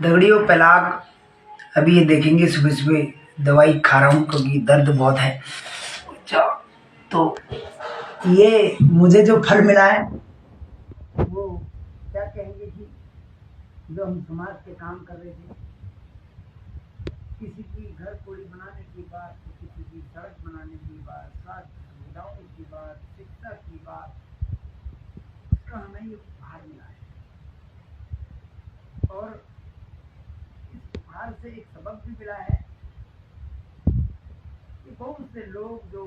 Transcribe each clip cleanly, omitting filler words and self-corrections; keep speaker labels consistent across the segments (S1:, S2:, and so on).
S1: दगड़ियों पलाग अभी ये देखेंगे सुबह सुबह दवाई खा रहा हूँ क्योंकि दर्द बहुत है। अच्छा, तो ये मुझे जो फल मिला है वो क्या कहेंगे कि जो हम समाज के काम कर रहे थे, किसी की घर कोड़ी बनाने की बात, तो किसी की सड़क बनाने की बात, स्वास्थ्य सुविधाओं की बात, शिक्षा की बात, उसका हमें ये उपहार मिला है। और इस उपहार से एक सबक भी मिला है कि बहुत से लोग जो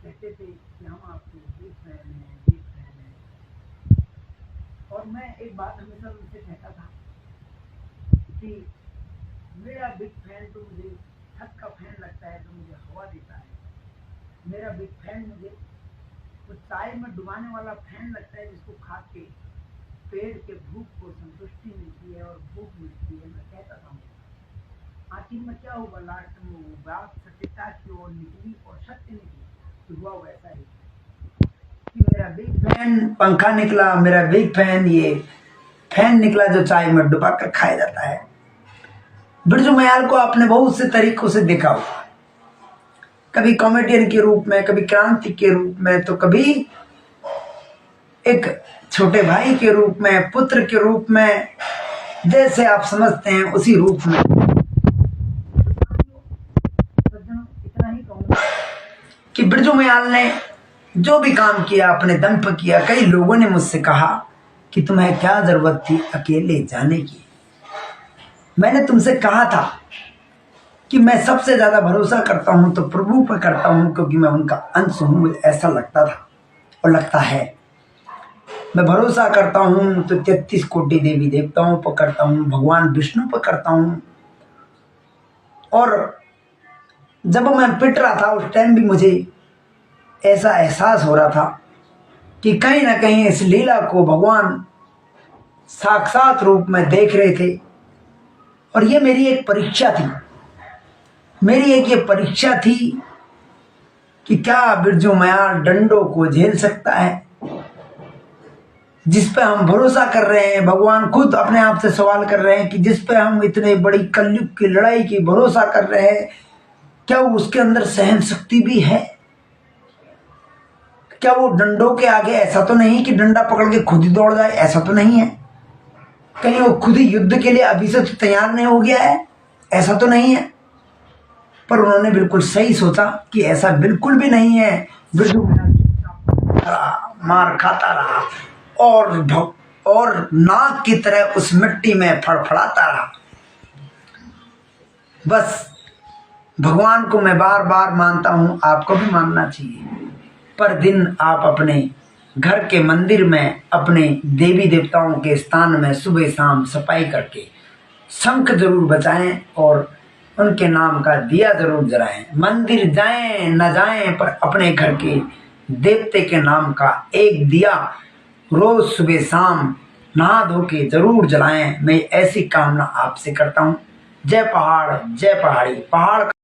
S1: कहते थे कि हम आपके बिग फैन हैं, और मैं एक बात हमेशा उनसे कहता था कि मेरा बिग फैन तो मुझे छत का फैन लगता है, तो मुझे हवा देता है। मेरा बिग फैन मुझे कुछ चाय में डुबाने वाला फैन लगता है, जिसको खा के पेड़ के भूख को संतुष्टि मिलती है और भूख मिलती है। मैं कहता था आखिर में क्या हुआ, लास्ट में वो बात सत्यता की ओर निकली और सत्य निकली। तो हुआ वैसा ही कि मेरा बिग फैन पंखा निकला, मेरा बिग फैन ये फैन निकला जो चाय में डुबा कर खाया जाता है। बिरजू मयाल को आपने बहुत से तरीकों से देखा होगा, कभी कॉमेडियन के रूप में, कभी क्रांति के रूप में, तो कभी एक छोटे भाई के रूप में, पुत्र के रूप में, जैसे आप समझते हैं उसी रूप में। इतना ही कहूंगा कि बिरजू मयाल ने जो भी काम किया अपने दम पर किया। कई लोगों ने मुझसे कहा कि तुम्हें क्या जरूरत थी अकेले जाने की। मैंने तुमसे कहा था कि मैं सबसे ज्यादा भरोसा करता हूं तो प्रभु पर करता हूं, क्योंकि मैं उनका अंश हूं, ऐसा लगता था और लगता है। मैं भरोसा करता हूं तो 33 कोटि देवी देवताओं पर करता हूं, भगवान विष्णु पर करता हूं। और जब मैं पिट रहा था उस टाइम भी मुझे ऐसा एहसास हो रहा था कि कहीं ना कहीं इस लीला को भगवान साक्षात रूप में देख रहे थे। और ये मेरी एक परीक्षा थी, मेरी एक ये परीक्षा थी कि क्या बिरजू मयाल डंडों को झेल सकता है। जिस पे हम भरोसा कर रहे हैं, भगवान खुद अपने आप से सवाल कर रहे हैं कि जिस पे हम इतने बड़ी कलयुग की लड़ाई की भरोसा कर रहे हैं, क्या वो उसके अंदर सहन शक्ति भी है? क्या वो डंडों के आगे ऐसा तो नहीं कि डंडा पकड़ के खुद ही दौड़ जाए, ऐसा तो नहीं है। कहीं वो खुद ही युद्ध के लिए अभी से तो तैयार नहीं हो गया है, ऐसा तो नहीं है। पर उन्होंने बिल्कुल सही सोचा कि ऐसा बिल्कुल भी नहीं है। बिरजू मार खाता रहा और नाक की तरह उस मिट्टी में फड़फड़ाता रहा। बस भगवान को मैं बार बार मानता हूं, आपको भी मानना चाहिए। पर दिन आप अपने घर के मंदिर में, अपने देवी देवताओं के स्थान में सुबह शाम सफाई करके शंख जरूर बजाएं और उनके नाम का दिया जरूर जलाएं। मंदिर जाएं न जाएं, पर अपने घर के देवते के नाम का एक दिया रोज सुबह शाम नहा धो के जरूर जलाएं। मैं ऐसी कामना आपसे करता हूं। जय पहाड़, जय पहाड़ी। पहाड़